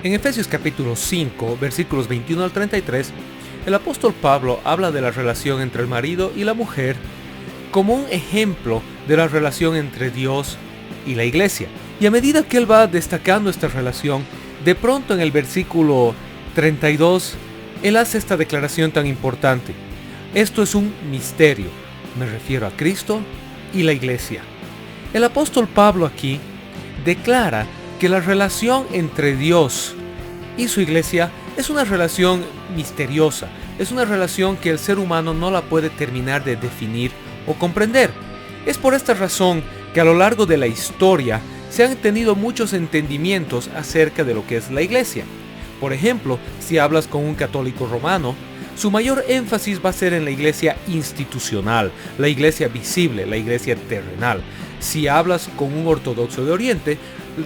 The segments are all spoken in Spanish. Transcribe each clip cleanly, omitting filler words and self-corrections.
En Efesios capítulo 5, versículos 21 al 33, el apóstol Pablo habla de la relación entre el marido y la mujer como un ejemplo de la relación entre Dios y la iglesia. Y a medida que él va destacando esta relación, de pronto en el versículo 32, él hace esta declaración tan importante. Esto es un misterio. Me refiero a Cristo y la iglesia. El apóstol Pablo aquí declara que la relación entre Dios y su iglesia es una relación misteriosa, es una relación que el ser humano no la puede terminar de definir o comprender. Es por esta razón que a lo largo de la historia se han tenido muchos entendimientos acerca de lo que es la iglesia. Por ejemplo, si hablas con un católico romano, su mayor énfasis va a ser en la iglesia institucional, la iglesia visible, la iglesia terrenal. Si hablas con un ortodoxo de Oriente,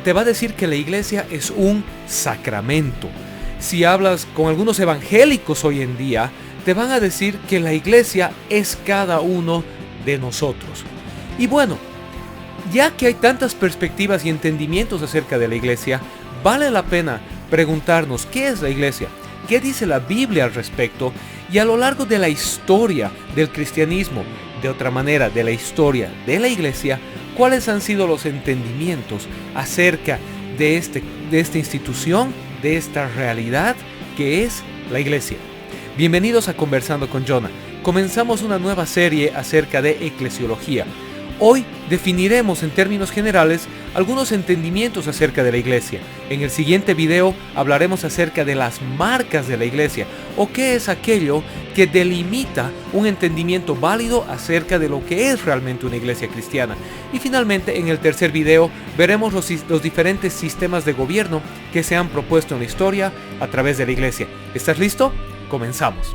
te va a decir que la iglesia es un sacramento. Si hablas con algunos evangélicos hoy en día, te van a decir que la iglesia es cada uno de nosotros. Y bueno, ya que hay tantas perspectivas y entendimientos acerca de la iglesia, vale la pena preguntarnos qué es la iglesia, qué dice la Biblia al respecto, y a lo largo de la historia del cristianismo, de otra manera de la historia de la iglesia, cuáles han sido los entendimientos acerca de esta institución, de esta realidad que es la iglesia. Bienvenidos a Conversando con Jonah. Comenzamos una nueva serie acerca de eclesiología. Hoy definiremos en términos generales algunos entendimientos acerca de la iglesia. En el siguiente video hablaremos acerca de las marcas de la iglesia, o qué es aquello que delimita un entendimiento válido acerca de lo que es realmente una iglesia cristiana. Y finalmente, en el tercer video veremos los diferentes sistemas de gobierno que se han propuesto en la historia a través de la iglesia. ¿Estás listo? Comenzamos.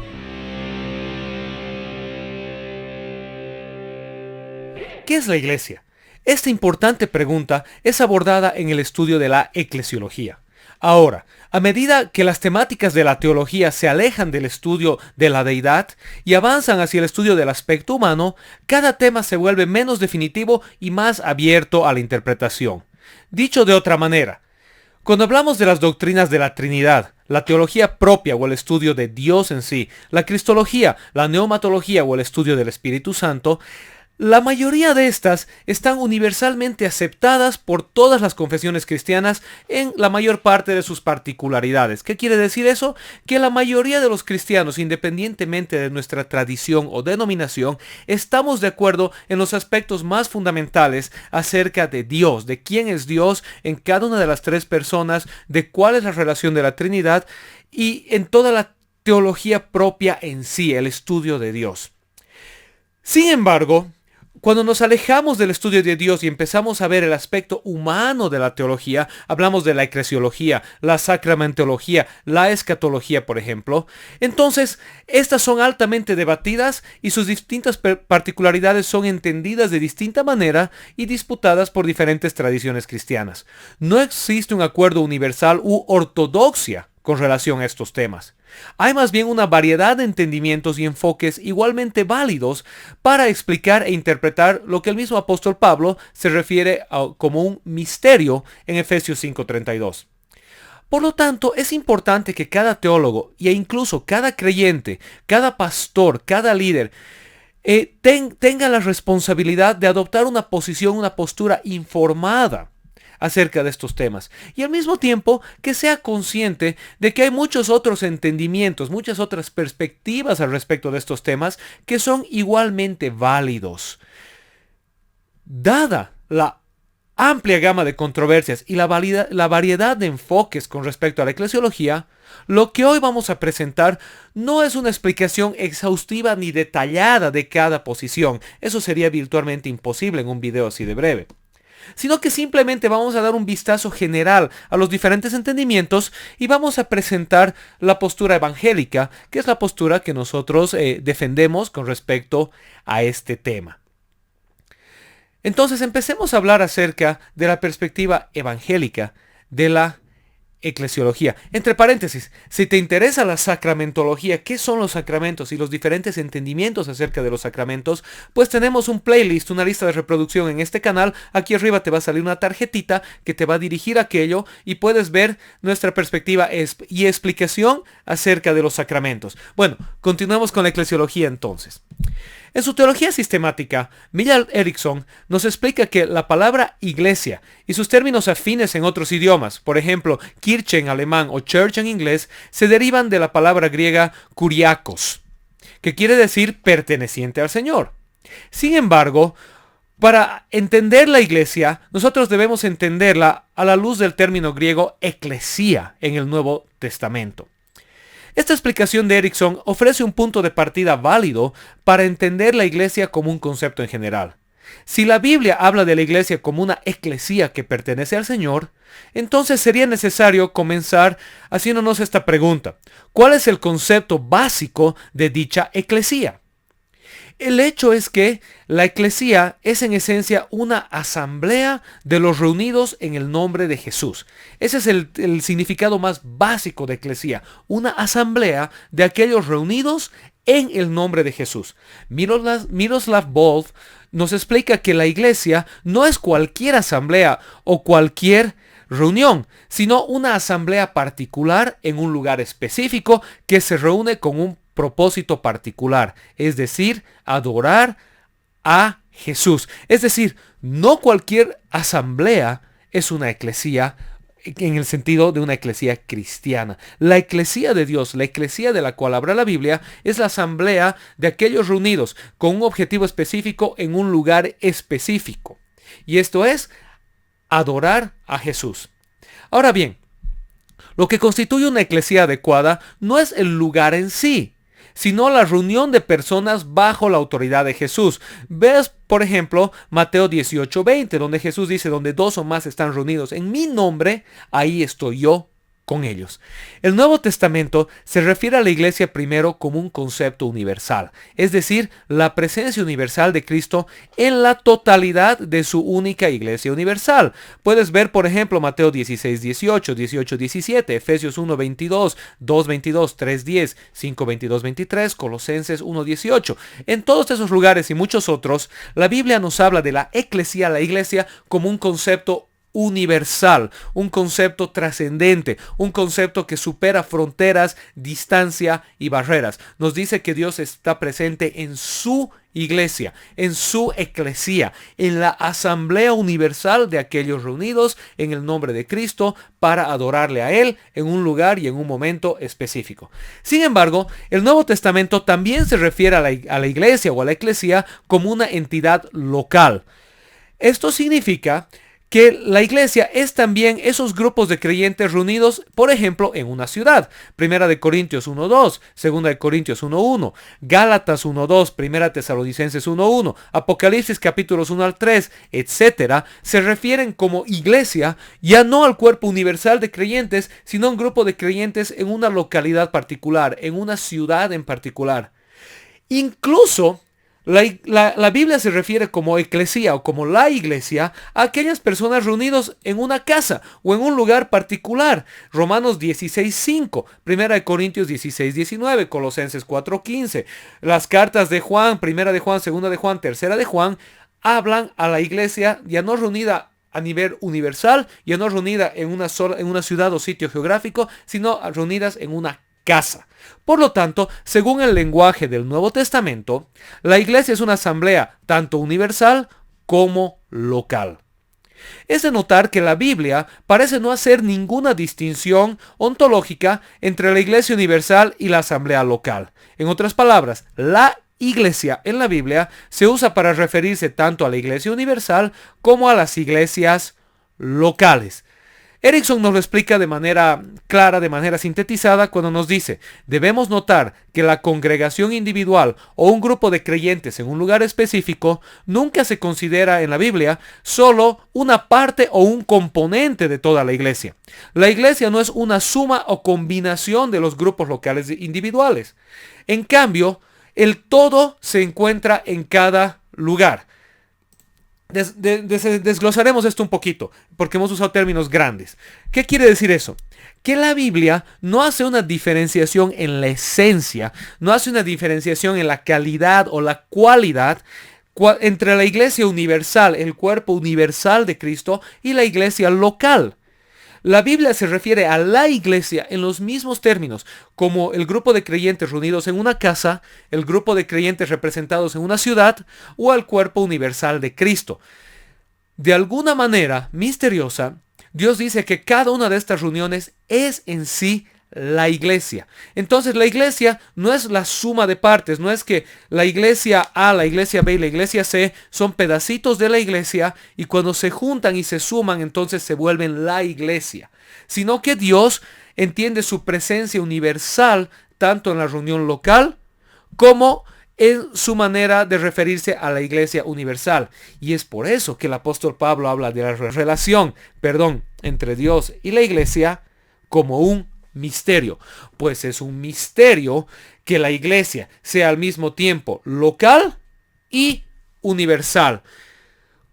¿Qué es la iglesia? Esta importante pregunta es abordada en el estudio de la eclesiología. Ahora, a medida que las temáticas de la teología se alejan del estudio de la deidad y avanzan hacia el estudio del aspecto humano, cada tema se vuelve menos definitivo y más abierto a la interpretación. Dicho de otra manera, cuando hablamos de las doctrinas de la Trinidad, la teología propia o el estudio de Dios en sí, la cristología, la neumatología o el estudio del Espíritu Santo, la mayoría de estas están universalmente aceptadas por todas las confesiones cristianas en la mayor parte de sus particularidades. ¿Qué quiere decir eso? Que la mayoría de los cristianos, independientemente de nuestra tradición o denominación, estamos de acuerdo en los aspectos más fundamentales acerca de Dios, de quién es Dios en cada una de las tres personas, de cuál es la relación de la Trinidad y en toda la teología propia en sí, el estudio de Dios. Sin embargo, cuando nos alejamos del estudio de Dios y empezamos a ver el aspecto humano de la teología, hablamos de la eclesiología, la sacramentología, la escatología, por ejemplo, entonces estas son altamente debatidas y sus distintas particularidades son entendidas de distinta manera y disputadas por diferentes tradiciones cristianas. No existe un acuerdo universal u ortodoxia con relación a estos temas. Hay más bien una variedad de entendimientos y enfoques igualmente válidos para explicar e interpretar lo que el mismo apóstol Pablo se refiere como un misterio en Efesios 5:32. Por lo tanto, es importante que cada teólogo e incluso cada creyente, cada pastor, cada líder tenga la responsabilidad de adoptar una posición, una postura informada acerca de estos temas, y al mismo tiempo que sea consciente de que hay muchos otros entendimientos, muchas otras perspectivas al respecto de estos temas que son igualmente válidos. Dada la amplia gama de controversias y la variedad de enfoques con respecto a la eclesiología, lo que hoy vamos a presentar no es una explicación exhaustiva ni detallada de cada posición. Eso sería virtualmente imposible en un video así de breve, sino que simplemente vamos a dar un vistazo general a los diferentes entendimientos y vamos a presentar la postura evangélica, que es la postura que nosotros defendemos con respecto a este tema. Entonces empecemos a hablar acerca de la perspectiva evangélica de la eclesiología. Entre paréntesis, si te interesa la sacramentología, qué son los sacramentos y los diferentes entendimientos acerca de los sacramentos, pues tenemos un playlist, una lista de reproducción en este canal. Aquí arriba te va a salir una tarjetita que te va a dirigir a aquello y puedes ver nuestra perspectiva y explicación acerca de los sacramentos. Bueno, continuamos con la eclesiología entonces. En su teología sistemática, Millard Erickson nos explica que la palabra iglesia y sus términos afines en otros idiomas, por ejemplo, Kirche en alemán o church en inglés, se derivan de la palabra griega kuriakos, que quiere decir perteneciente al Señor. Sin embargo, para entender la iglesia, nosotros debemos entenderla a la luz del término griego eclesia en el Nuevo Testamento. Esta explicación de Erickson ofrece un punto de partida válido para entender la iglesia como un concepto en general. Si la Biblia habla de la iglesia como una eclesía que pertenece al Señor, entonces sería necesario comenzar haciéndonos esta pregunta: ¿cuál es el concepto básico de dicha eclesía? El hecho es que la eclesía es en esencia una asamblea de los reunidos en el nombre de Jesús. Ese es el significado más básico de eclesía, una asamblea de aquellos reunidos en el nombre de Jesús. Miroslav Volf nos explica que la iglesia no es cualquier asamblea o cualquier reunión, sino una asamblea particular en un lugar específico que se reúne con un propósito particular, es decir, adorar a Jesús. Es decir, no cualquier asamblea es una eclesía en el sentido de una eclesía cristiana. La eclesía de Dios, la eclesía de la cual habla la Biblia, es la asamblea de aquellos reunidos con un objetivo específico en un lugar específico. Y esto es adorar a Jesús. Ahora bien, lo que constituye una eclesía adecuada no es el lugar en sí, sino la reunión de personas bajo la autoridad de Jesús. Ves, por ejemplo, Mateo 18:20, donde Jesús dice: donde dos o más están reunidos en mi nombre, ahí estoy yo con ellos. El Nuevo Testamento se refiere a la iglesia primero como un concepto universal, es decir, la presencia universal de Cristo en la totalidad de su única iglesia universal. Puedes ver, por ejemplo, Mateo 16:18, 18:17, Efesios 1:22, 2:22, 3:10, 5:22, 23, Colosenses 1:18. En todos esos lugares y muchos otros, la Biblia nos habla de la eclesía, la iglesia, como un concepto universal, un concepto trascendente, un concepto que supera fronteras, distancia y barreras. Nos dice que Dios está presente en su iglesia, en su eclesía, en la asamblea universal de aquellos reunidos en el nombre de Cristo para adorarle a Él en un lugar y en un momento específico. Sin embargo, el Nuevo Testamento también se refiere a la iglesia o a la eclesía como una entidad local. Esto significa que la iglesia es también esos grupos de creyentes reunidos, por ejemplo, en una ciudad. Primera de Corintios 1:2, Segunda de Corintios 1:1, Gálatas 1:2, Primera Tesalonicenses 1:1, Apocalipsis capítulos 1 al 3, etc. Se refieren como iglesia ya no al cuerpo universal de creyentes, sino a un grupo de creyentes en una localidad particular, en una ciudad en particular. Incluso la Biblia se refiere como eclesía o como la iglesia a aquellas personas reunidos en una casa o en un lugar particular. Romanos 16:5, Primera de Corintios 16:19, Colosenses 4:15. Las cartas de Juan, Primera de Juan, Segunda de Juan, Tercera de Juan, hablan a la iglesia ya no reunida a nivel universal, ya no reunida en una ciudad o sitio geográfico, sino reunidas en una casa. Por lo tanto, según el lenguaje del Nuevo Testamento, la iglesia es una asamblea tanto universal como local. Es de notar que la Biblia parece no hacer ninguna distinción ontológica entre la iglesia universal y la asamblea local. En otras palabras, la iglesia en la Biblia se usa para referirse tanto a la iglesia universal como a las iglesias locales. Erickson nos lo explica de manera clara, de manera sintetizada, cuando nos dice: debemos notar que la congregación individual o un grupo de creyentes en un lugar específico nunca se considera en la Biblia solo una parte o un componente de toda la iglesia. La iglesia no es una suma o combinación de los grupos locales individuales. En cambio, el todo se encuentra en cada lugar. Desglosaremos esto un poquito, porque hemos usado términos grandes. ¿Qué quiere decir eso? que la Biblia no hace una diferenciación en la esencia, no hace una diferenciación en la calidad o la cualidad entre la iglesia universal, el cuerpo universal de Cristo, y la iglesia local. La Biblia se refiere a la iglesia en los mismos términos, como el grupo de creyentes reunidos en una casa, el grupo de creyentes representados en una ciudad, o al cuerpo universal de Cristo. De alguna manera misteriosa, Dios dice que cada una de estas reuniones es en sí la iglesia. Entonces la iglesia no es la suma de partes, no es que la iglesia A, la iglesia B y la iglesia C son pedacitos de la iglesia y cuando se juntan y se suman entonces se vuelven la iglesia, sino que Dios entiende su presencia universal tanto en la reunión local como en su manera de referirse a la iglesia universal. Y es por eso que el apóstol Pablo habla de la relación, entre Dios y la iglesia como un misterio. Pues es un misterio que la iglesia sea al mismo tiempo local y universal.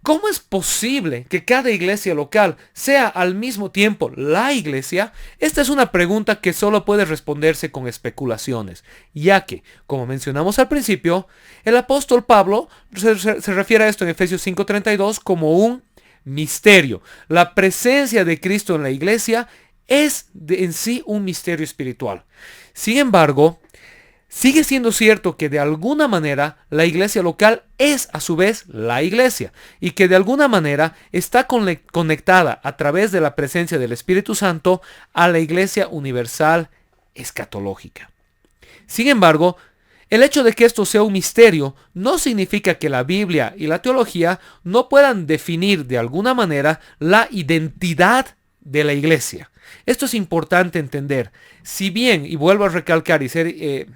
¿Cómo es posible que cada iglesia local sea al mismo tiempo la iglesia? Esta es una pregunta que solo puede responderse con especulaciones, ya que, como mencionamos al principio, el apóstol Pablo se refiere a esto en Efesios 5:32 como un misterio. La presencia de Cristo en la iglesia es en sí un misterio espiritual. Sin embargo, sigue siendo cierto que de alguna manera la iglesia local es a su vez la iglesia y que de alguna manera está conectada a través de la presencia del Espíritu Santo a la iglesia universal escatológica. Sin embargo, el hecho de que esto sea un misterio no significa que la Biblia y la teología no puedan definir de alguna manera la identidad de la iglesia. Esto es importante entender. Si bien, y vuelvo a recalcar y ser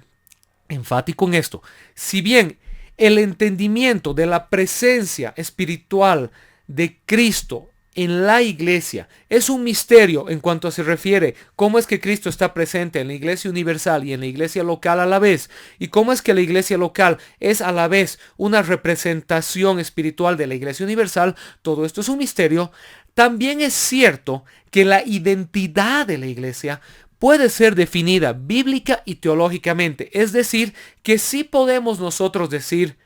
enfático en esto, si bien el entendimiento de la presencia espiritual de Cristo en la iglesia es un misterio en cuanto se refiere cómo es que Cristo está presente en la iglesia universal y en la iglesia local a la vez, y cómo es que la iglesia local es a la vez una representación espiritual de la iglesia universal, todo esto es un misterio. También es cierto que la identidad de la iglesia puede ser definida bíblica y teológicamente. Es decir, que sí podemos nosotros decir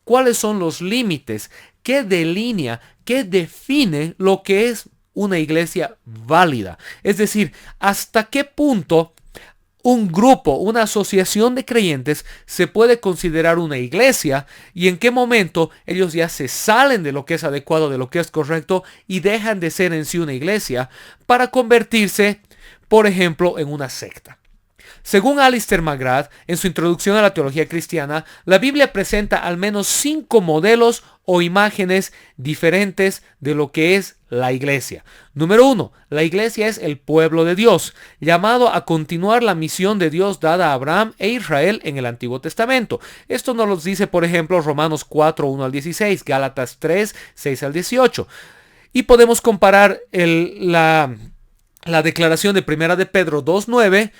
cuáles son los límites que delinea, que define lo que es una iglesia válida. Es decir, hasta qué punto un grupo, una asociación de creyentes se puede considerar una iglesia y en qué momento ellos ya se salen de lo que es adecuado, de lo que es correcto y dejan de ser en sí una iglesia para convertirse, por ejemplo, en una secta. Según Alister McGrath, en su introducción a la teología cristiana, la Biblia presenta al menos 5 modelos o imágenes diferentes de lo que es la iglesia. Número 1. La iglesia es el pueblo de Dios, llamado a continuar la misión de Dios dada a Abraham e Israel en el Antiguo Testamento. Esto nos lo dice, por ejemplo, Romanos 4, 1 al 16, Gálatas 3, 6 al 18. Y podemos comparar la declaración de Primera de Pedro 2:9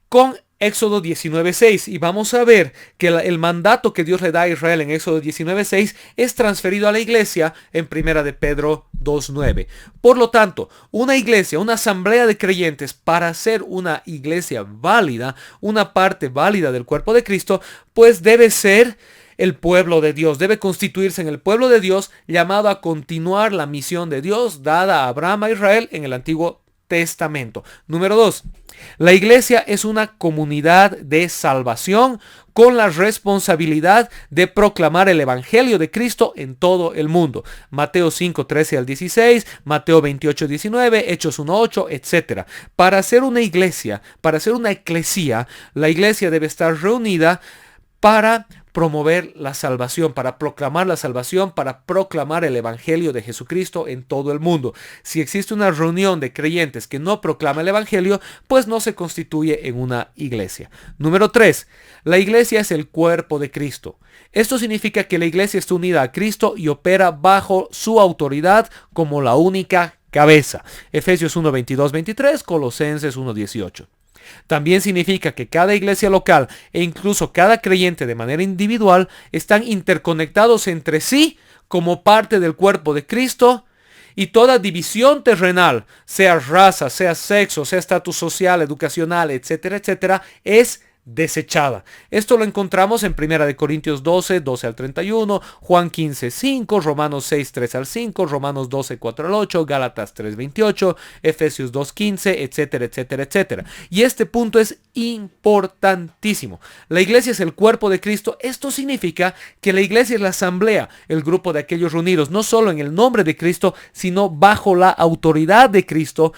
con Éxodo 19:6 y vamos a ver que el mandato que Dios le da a Israel en Éxodo 19:6 es transferido a la iglesia en Primera de Pedro 2:9. Por lo tanto, una iglesia, una asamblea de creyentes, para ser una iglesia válida, una parte válida del cuerpo de Cristo, pues debe ser el pueblo de Dios, debe constituirse en el pueblo de Dios llamado a continuar la misión de Dios dada a Abraham e Israel en el Antiguo Testamento. Número 2. La iglesia es una comunidad de salvación con la responsabilidad de proclamar el evangelio de Cristo en todo el mundo. Mateo 5, 13 al 16, Mateo 28, 19, Hechos 1, 8, etc. Para ser una iglesia, para ser una eclesía, la iglesia debe estar reunida para promover la salvación, para proclamar la salvación, para proclamar el evangelio de Jesucristo en todo el mundo. Si existe una reunión de creyentes que no proclama el evangelio, pues no se constituye en una iglesia. Número 3. La iglesia es el cuerpo de Cristo. Esto significa que la iglesia está unida a Cristo y opera bajo su autoridad como la única cabeza. Efesios 1, 22, 23, Colosenses 1, 18. También significa que cada iglesia local e incluso cada creyente de manera individual están interconectados entre sí como parte del cuerpo de Cristo Y toda división terrenal, sea raza, sea sexo, sea estatus social, educacional, etcétera, etcétera, es desechada. Esto lo encontramos en 1 Corintios 12 al 31, Juan 15, 5, Romanos 6, 3 al 5, Romanos 12, 4 al 8, Gálatas 3, 28, Efesios 2, 15, etcétera, etcétera, etcétera. Y este punto es importantísimo. La iglesia es el cuerpo de Cristo. Esto significa que la iglesia es la asamblea, el grupo de aquellos reunidos, no solo en el nombre de Cristo, sino bajo la autoridad de Cristo.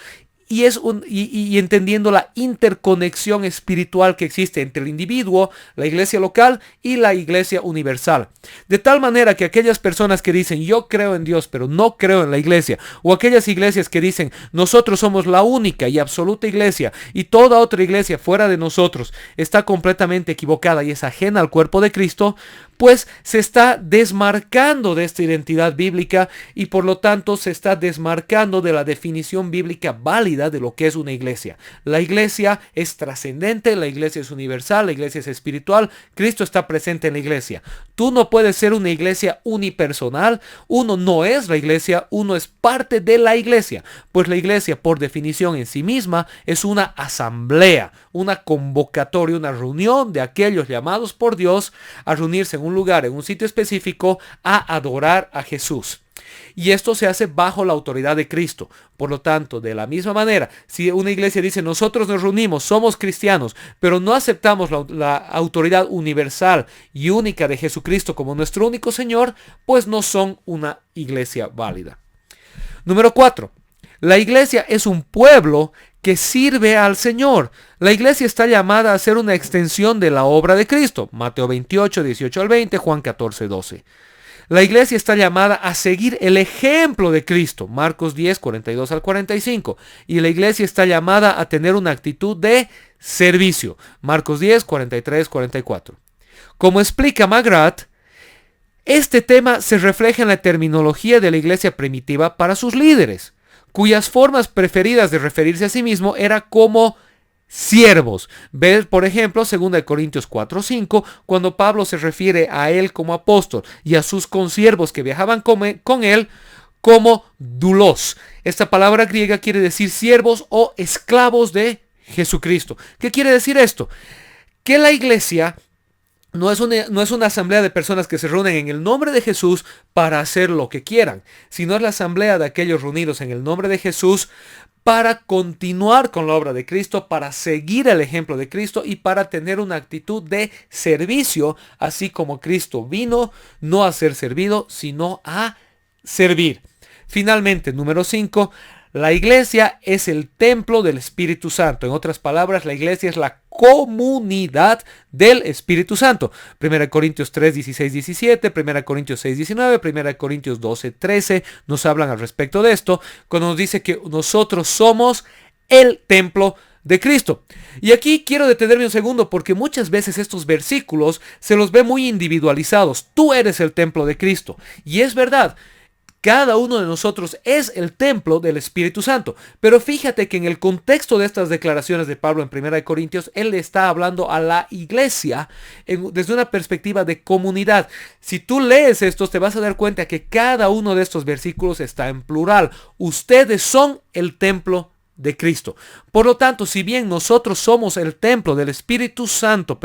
Y entendiendo la interconexión espiritual que existe entre el individuo, la iglesia local y la iglesia universal. De tal manera que aquellas personas que dicen yo creo en Dios pero no creo en la iglesia, o aquellas iglesias que dicen nosotros somos la única y absoluta iglesia y toda otra iglesia fuera de nosotros está completamente equivocada y es ajena al cuerpo de Cristo, pues se está desmarcando de esta identidad bíblica y por lo tanto se está desmarcando de la definición bíblica válida de lo que es una iglesia. La iglesia es trascendente, la iglesia es universal, la iglesia es espiritual, Cristo está presente en la iglesia. Tú no puedes ser una iglesia unipersonal, uno no es la iglesia, uno es parte de la iglesia, pues la iglesia por definición en sí misma es una asamblea, una convocatoria, una reunión de aquellos llamados por Dios a reunirse en un lugar, en un sitio específico, a adorar a Jesús. Y esto se hace bajo la autoridad de Cristo. Por lo tanto, de la misma manera, si una iglesia dice nosotros nos reunimos, somos cristianos, pero no aceptamos la autoridad universal y única de Jesucristo como nuestro único Señor, pues no son una iglesia válida. Número 4. La iglesia es un pueblo que sirve al Señor. La iglesia está llamada a ser una extensión de la obra de Cristo. Mateo 28, 18 al 20, Juan 14, 12. La iglesia está llamada a seguir el ejemplo de Cristo. Marcos 10, 42 al 45. Y la iglesia está llamada a tener una actitud de servicio. Marcos 10, 43, 44. Como explica McGrath, este tema se refleja en la terminología de la iglesia primitiva para sus líderes, cuyas formas preferidas de referirse a sí mismo era como siervos. Ve, por ejemplo, 2 Corintios 4:5, cuando Pablo se refiere a él como apóstol y a sus consiervos que viajaban con él como doulos. Esta palabra griega quiere decir siervos o esclavos de Jesucristo. ¿Qué quiere decir esto? Que la iglesia no es una asamblea de personas que se reúnen en el nombre de Jesús para hacer lo que quieran, sino es la asamblea de aquellos reunidos en el nombre de Jesús para continuar con la obra de Cristo, para seguir el ejemplo de Cristo y para tener una actitud de servicio, así como Cristo vino no a ser servido, sino a servir. Finalmente, número 5. La iglesia es el templo del Espíritu Santo. En otras palabras, la iglesia es la comunidad del Espíritu Santo. 1 Corintios 3, 16, 17, 1 Corintios 6, 19, 1 Corintios 12, 13 nos hablan al respecto de esto, cuando nos dice que nosotros somos el templo de Cristo. Y aquí quiero detenerme un segundo porque muchas veces estos versículos se los ve muy individualizados. Tú eres el templo de Cristo. Y es verdad. Cada uno de nosotros es el templo del Espíritu Santo. Pero fíjate que en el contexto de estas declaraciones de Pablo en 1 Corintios, él le está hablando a la iglesia desde una perspectiva de comunidad. Si tú lees estos, te vas a dar cuenta que cada uno de estos versículos está en plural. Ustedes son el templo de Cristo. Por lo tanto, si bien nosotros somos el templo del Espíritu Santo,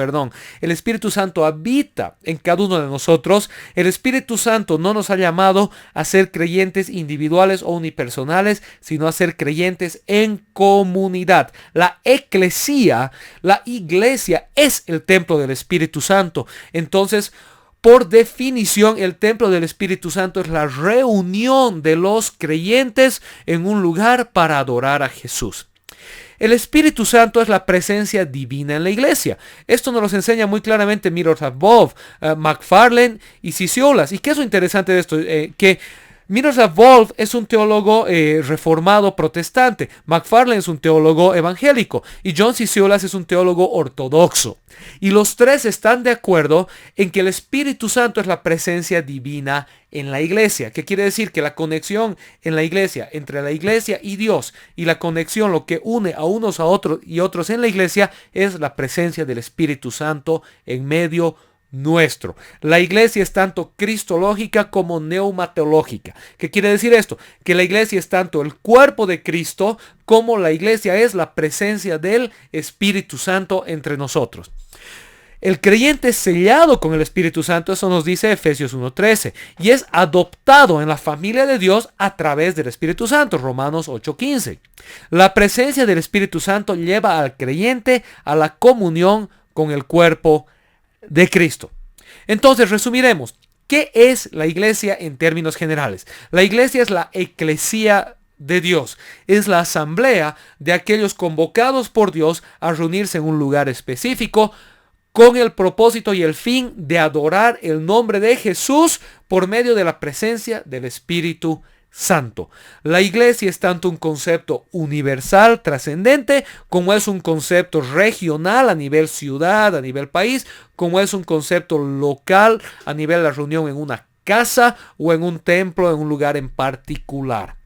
el Espíritu Santo habita en cada uno de nosotros, el Espíritu Santo no nos ha llamado a ser creyentes individuales o unipersonales, sino a ser creyentes en comunidad. La eclesía, la iglesia, es el templo del Espíritu Santo. Entonces, por definición, el templo del Espíritu Santo es la reunión de los creyentes en un lugar para adorar a Jesús. El Espíritu Santo es la presencia divina en la iglesia. Esto nos lo enseña muy claramente Miroslav Volf, McFarlane y Cisiolas. ¿Y qué es lo interesante de esto? Que Miroslav Volf es un teólogo reformado protestante, McFarlane es un teólogo evangélico y John Cisiolas es un teólogo ortodoxo. Y los tres están de acuerdo en que el Espíritu Santo es la presencia divina en la iglesia. ¿Qué quiere decir? Que la conexión en la iglesia, entre la iglesia y Dios, y la conexión, lo que une a unos a otros y otros en la iglesia, es la presencia del Espíritu Santo en medio nuestro. La iglesia es tanto cristológica como neumatológica. ¿Qué quiere decir esto? Que la iglesia es tanto el cuerpo de Cristo como la iglesia es la presencia del Espíritu Santo entre nosotros. El creyente es sellado con el Espíritu Santo, eso nos dice Efesios 1:13, y es adoptado en la familia de Dios a través del Espíritu Santo, Romanos 8:15. La presencia del Espíritu Santo lleva al creyente a la comunión con el cuerpo de Cristo. Entonces, resumiremos. ¿Qué es la iglesia en términos generales? La iglesia es la eclesía de Dios. Es la asamblea de aquellos convocados por Dios a reunirse en un lugar específico con el propósito y el fin de adorar el nombre de Jesús por medio de la presencia del Espíritu Santo. La iglesia es tanto un concepto universal, trascendente, como es un concepto regional a nivel ciudad, a nivel país, como es un concepto local a nivel de la reunión en una casa o en un templo, en un lugar en particular.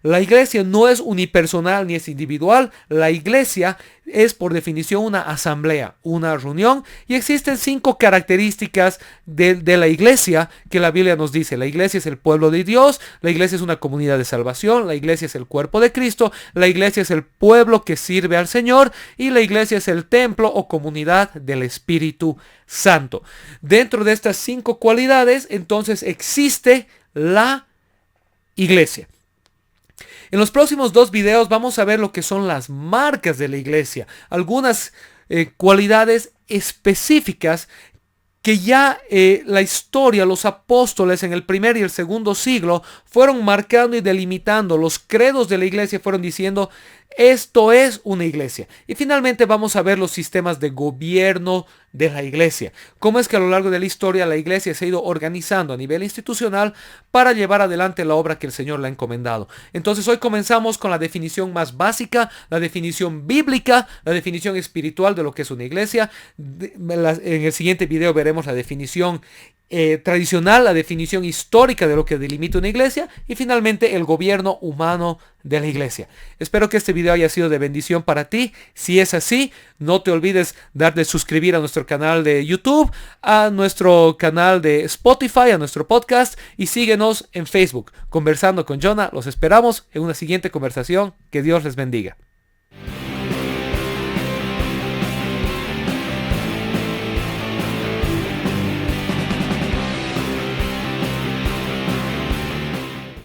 La iglesia no es unipersonal ni es individual. La iglesia es por definición una asamblea, una reunión. Y existen 5 características de la iglesia que la Biblia nos dice. La iglesia es el pueblo de Dios. La iglesia es una comunidad de salvación. La iglesia es el cuerpo de Cristo. La iglesia es el pueblo que sirve al Señor. Y la iglesia es el templo o comunidad del Espíritu Santo. Dentro de estas 5 cualidades, entonces existe la iglesia. En los próximos 2 videos vamos a ver lo que son las marcas de la iglesia, algunas cualidades específicas que ya la historia, los apóstoles en el primer y el segundo siglo fueron marcando y delimitando. Los credos de la iglesia fueron diciendo, esto es una iglesia. Y finalmente vamos a ver los sistemas de gobierno de la iglesia. Cómo es que a lo largo de la historia la iglesia se ha ido organizando a nivel institucional para llevar adelante la obra que el Señor le ha encomendado. Entonces hoy comenzamos con la definición más básica, la definición bíblica, la definición espiritual de lo que es una iglesia. En el siguiente video veremos la definición tradicional, la definición histórica de lo que delimita una iglesia y finalmente el gobierno humano de la iglesia. Espero que este video haya sido de bendición para ti. Si es así, no te olvides de suscribir a nuestro canal de YouTube, a nuestro canal de Spotify, a nuestro podcast y síguenos en Facebook. Conversando con Jonah, los esperamos en una siguiente conversación. Que Dios les bendiga.